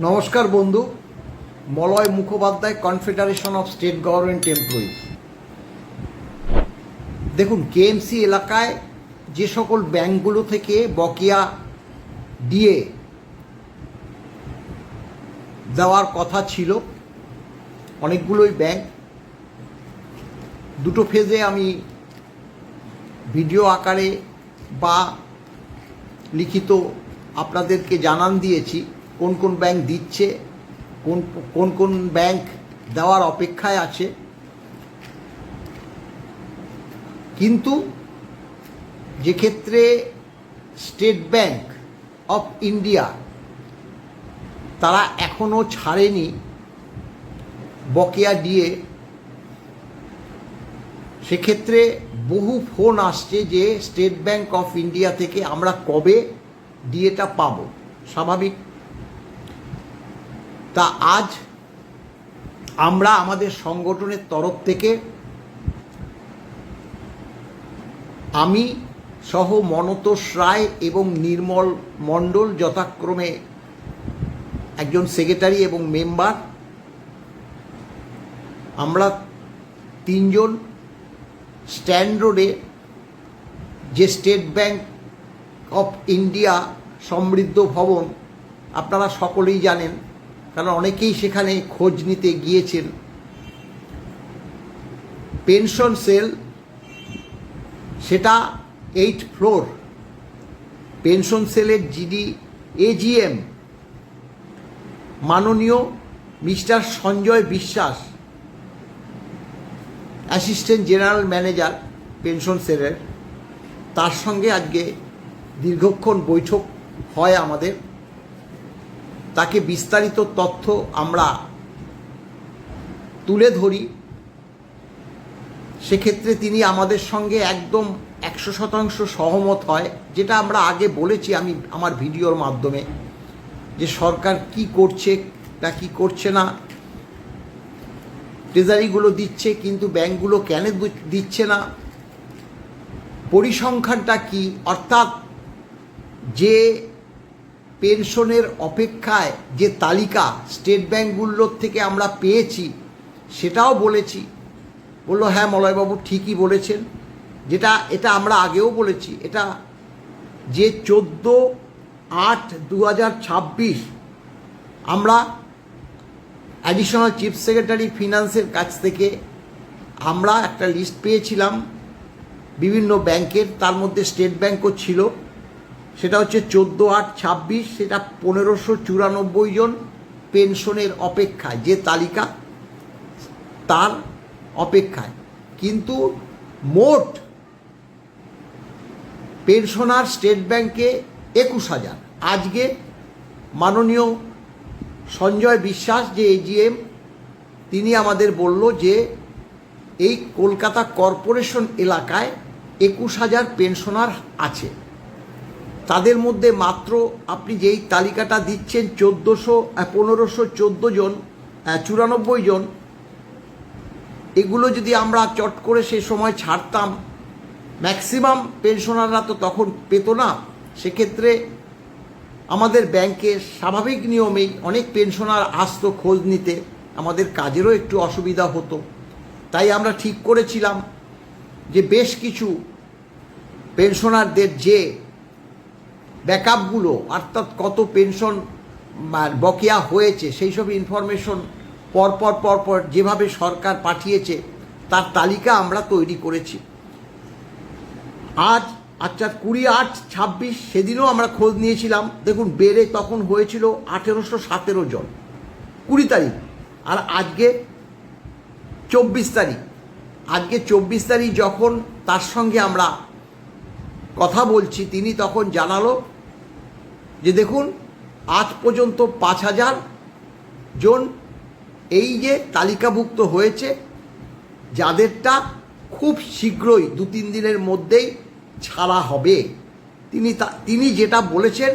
নমস্কার বন্ধু, Malay Mukhopadhyay, confederation of state government employees. দেখুন, কেএমসি এলাকায় যে সকল ব্যাংকগুলো থেকে বকেয়া ডিএ দেওয়ার কথা ছিল, অনেকগুলোই ব্যাংক, দুটো ফেজে আমি ভিডিও আকারে বা লিখিত আপনাদেরকে জানান দিয়েছি কোন কোন ব্যাংক দিচ্ছে, কোন কোন ব্যাংক দেওয়ার অপেক্ষায় আছে। কিন্তু যে ক্ষেত্রে স্টেট ব্যাংক অফ ইন্ডিয়া তারা এখনও ছাড়েনি বকেয়া ডিএ, সেক্ষেত্রে বহু ফোন আসছে যে স্টেট ব্যাংক অফ ইন্ডিয়া থেকে আমরা কবে ডিএটা পাবো। স্বাভাবিক। তা আজ আমরা আমাদের সংগঠনের তরফ থেকে আমি সহ মনতোষ রায় এবং নির্মল মণ্ডল, যথাক্রমে একজন সেক্রেটারি এবং মেম্বার, আমরা তিনজন স্ট্যান্ড রোডে যে স্টেট ব্যাংক অফ ইন্ডিয়া সমৃদ্ধ ভবন, আপনারা সকলেই জানেন, কারণ অনেকেই সেখানে খোঁজ নিতে গিয়েছেন। পেনশন সেল, সেটা 8th ফ্লোর। পেনশন সেলের জিডি এজিএম মাননীয় mister Sanjay Biswas, assistant general manager pension সেলের, তার সঙ্গে আজকে দীর্ঘক্ষণ বৈঠক হয় আমাদের। তাকে বিস্তারিত তথ্য আমরা তুলে ধরি। সেক্ষেত্রে তিনি আমাদের সঙ্গে একদম 100% সহমত হয়, যেটা আমরা আগে বলেছি আমি আমার ভিডিওর মাধ্যমে, যে সরকার কি করছে তা কি করছে না। ট্রেজারিগুলো দিচ্ছে কিন্তু ব্যাংকগুলো কেন দিচ্ছে না, পরিসংখ্যানটা কি, অর্থাৎ যে পেনশনের অপেক্ষায় যে তালিকা স্টেট ব্যাংকগুলোর থেকে আমরা পেয়েছি সেটাও বলেছি। বললো হ্যাঁ মলয়বাবু ঠিকই বলেছেন, এটা আমরা আগেও বলেছি। এটা যে 14/8/2026 আমরা অ্যাডিশনাল চিফ সেক্রেটারি ফিনান্সের কাছ থেকে আমরা একটা লিস্ট পেয়েছিলাম বিভিন্ন ব্যাংকের, তার মধ্যে স্টেট ব্যাংকও ছিল। সেটা হচ্ছে 14/8/26, সেটা 1594 জন পেনশনের অপেক্ষায়, যে তালিকা তার অপেক্ষায়। কিন্তু মোট পেনশনার স্টেট ব্যাংকে 21,000। আজকে মাননীয় সঞ্জয় বিশ্বাস, যে এজিএম, তিনি আমাদের বলল যে এই কলকাতা কর্পোরেশন এলাকায় 21,000 পেনশনার আছে। তাদের মধ্যে মাত্র আপনি যেই তালিকাটা দিচ্ছেন 1514 জন, 94 জন, এগুলো যদি আমরা চট করে সে সময় ছাড়তাম, ম্যাক্সিমাম পেনশনাররা তো তখন পেত না। সেক্ষেত্রে আমাদের ব্যাংকে স্বাভাবিক নিয়মেই অনেক পেনশনার আসতো খোঁজ নিতে, আমাদের কাজেরও একটু অসুবিধা হতো। তাই আমরা ঠিক করেছিলাম যে বেশ কিছু পেনশনারদের যে ব্যাকআপগুলো, অর্থাৎ কত পেনশন বকেয়া হয়েছে সেই সব ইনফরমেশন পরপর যেভাবে সরকার পাঠিয়েছে তার তালিকা আমরা তৈরি করেছি। আজ 20/8/26 সেদিনও আমরা খোঁজ নিয়েছিলাম। দেখুন, বেড়ে তখন হয়েছিল 1817 জন 20 তারিখ, আর আজকে 24 তারিখ। আজকে 24 তারিখ যখন তার সঙ্গে আমরা কথা বলছি, তিনি তখন জানালো যে দেখুন আজ পর্যন্ত 5,000 জন এই যে তালিকাভুক্ত হয়েছে, যাদেরটা খুব শীঘ্রই 2-3 দিনের মধ্যেই ছাড়া হবে। তিনি যেটা বলেছেন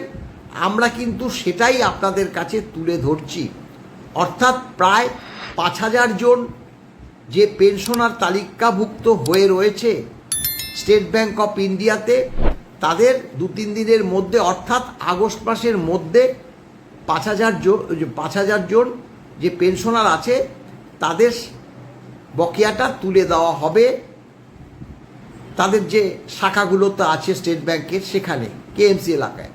আমরা কিন্তু সেটাই আপনাদের কাছে তুলে ধরছি। অর্থাৎ প্রায় 5,000 জন যে পেনশনার তালিকাভুক্ত হয়ে রয়েছে স্টেট ব্যাংক অফ ইন্ডিয়াতে, তাদের 2-3 দিনের মধ্যে, অর্থাৎ আগস্ট মাসের মধ্যে 5,000 জন যে পেনশনার আছে তাদের বকেয়াটা তুলে দেওয়া হবে তাদের যে শাখাগুলোতে আছে স্টেট ব্যাংকের সেখানে কেএমসি এলাকায়।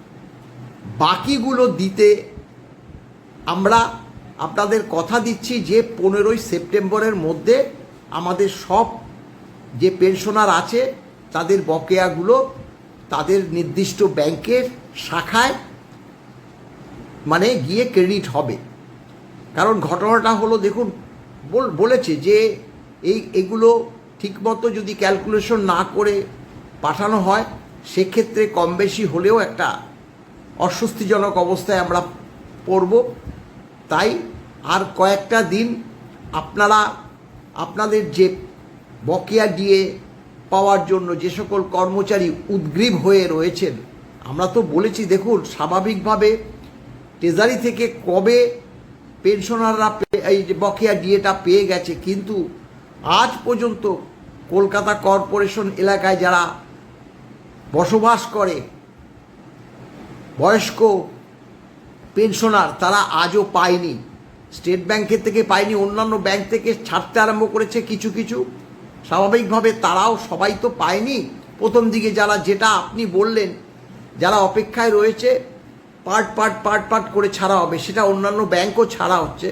বাকিগুলো দিতে আমরা আপনাদের কথা দিচ্ছি যে 15ই সেপ্টেম্বরের মধ্যে আমাদের সব যে পেনশনার আছে তাদের বকেয়াগুলো তাদের নির্দিষ্ট ব্যাংকের শাখায় মানে গিয়ে ক্রেডিট হবে। কারণ ঘটনাটা হলো দেখুন বলেছে যে এগুলো ঠিকমতো যদি ক্যালকুলেশন না করে পাঠানো হয় সেক্ষেত্রে কম বেশি হলেও একটা অস্বস্তিজনক অবস্থায় আমরা পড়ব। তাই আর কয়েকটা দিন আপনারা আপনাদের যে বকেয়া দিয়ে পাওয়ার জন্য যে সকল কর্মচারী উদ্গ্রীব হয়ে রয়েছেন, আমরা তো বলেছি দেখুন স্বাভাবিকভাবে ট্রেজারি থেকে কবে পেনশনাররা এই যে বকেয়া ডিএটা পেয়ে গেছে, কিন্তু আজ পর্যন্ত কলকাতা কর্পোরেশন এলাকায় যারা বসবাস করে বয়স্ক পেনশনার তারা আজও পায়নি। স্টেট ব্যাংকের থেকে পায়নি, অন্যান্য ব্যাংক থেকে ছাড়তে আরম্ভ করেছে কিছু কিছু। স্বাভাবিকভাবে তারাও সবাই তো পায়নি প্রথম দিকে। যারা যেটা আপনি বললেন যারা অপেক্ষায় রয়েছে পার্ট করে ছাড়া হবে, সেটা অন্যান্য ব্যাংকও ছাড়া হচ্ছে।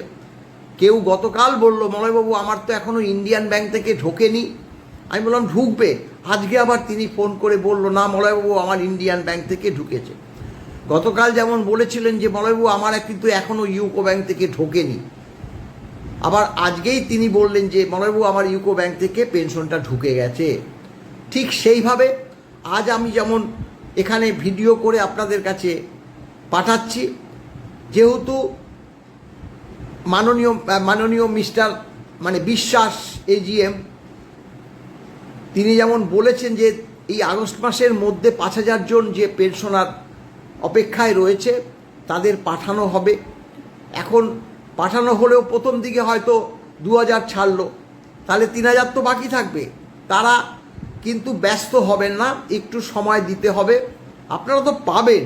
কেউ গতকাল বলল মলয়বাবু আমার তো এখনও ইন্ডিয়ান ব্যাংক থেকে ঢোকেনি। আমি বললাম ঢুকবে। আজকে আবার তিনি ফোন করে বলল না মলয়বাবু আমার ইন্ডিয়ান ব্যাংক থেকে ঢুকেছে। গতকাল যেমন বলেছিলেন যে মলয়বাবু আমার কিন্তু এখনও ইউকো ব্যাংক থেকে ঢোকেনি, আবার আজকেই তিনি বললেন যে মলয়বাবু আমার ইউকো ব্যাংক থেকে পেনশনটা ঢুকে গেছে। ঠিক সেইভাবে আজ আমি যেমন এখানে ভিডিও করে আপনাদের কাছে পাঠাচ্ছি, যেহেতু মাননীয় মিস্টার বিশ্বাস এজিএম তিনি যেমন বলেছেন যে এই আগস্ট মাসের মধ্যে 5,000 জন যে পেনশনার অপেক্ষায় রয়েছে তাদের পাঠানো হবে। এখন পাঠানো হলেও প্রথম দিকে হয়তো 2,000 ছাড়লো, তাহলে 3,000 তো বাকি থাকবে। তারা কিন্তু ব্যস্ত হবেন না, একটু সময় দিতে হবে। আপনারা তো পাবেন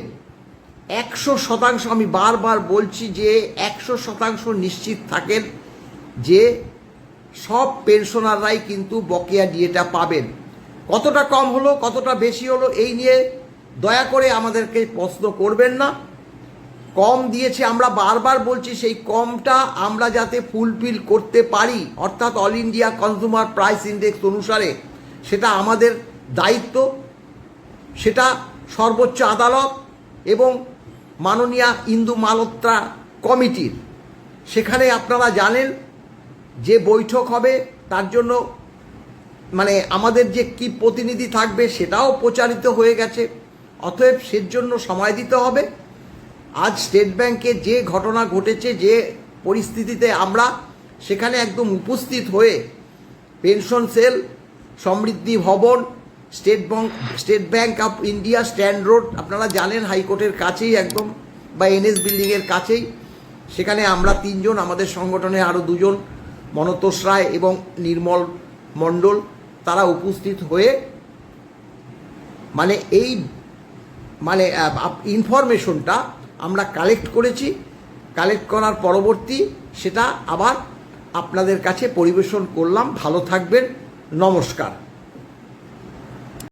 100%। আমি বারবার বলছি যে 100% নিশ্চিত থাকেন যে সব পেনশনাররাই কিন্তু বকেয়া ডিএটা পাবেন। কতটা কম হলো কতটা বেশি হলো এই নিয়ে দয়া করে আমাদেরকে প্রশ্ন করবেন না। কম দিয়েছে আমরা বারবার বলছি, সেই কমটা আমরা যাতে ফুলফিল করতে পারি অর্থাৎ all India consumer price index অনুসারে, সেটা আমাদের দায়িত্ব। সেটা সর্বোচ্চ আদালত এবং মাননীয়া ইন্দু মালহোত্রা কমিটির সেখানে আপনারা জানেন যে বৈঠক হবে, তার জন্য আমাদের যে কি প্রতিনিধি থাকবে সেটাও প্রচারিত হয়ে গেছে। অতএব সের জন্য সময় দিতে হবে। আজ স্টেট ব্যাংকে যে ঘটনা ঘটেছে, যে পরিস্থিতিতে আমরা সেখানে একদম উপস্থিত হয়ে পেনশন সেল, সমৃদ্ধি ভবন, state bank of India stand road আপনারা জানেন হাইকোর্টের কাছেই একদম, বা এনএস বিল্ডিংয়ের কাছেই, সেখানে আমরা 3 জন, আমাদের সংগঠনে আরও 2 জন মনতোষ রায় এবং নির্মল মণ্ডল, তারা উপস্থিত হয়ে এই ইনফরমেশনটা আমরা কালেক্ট করেছি। কালেক্ট করার পরবর্তী সেটা আবার আপনাদের কাছে পরিবেশন করলাম। ভালো থাকবেন, নমস্কার।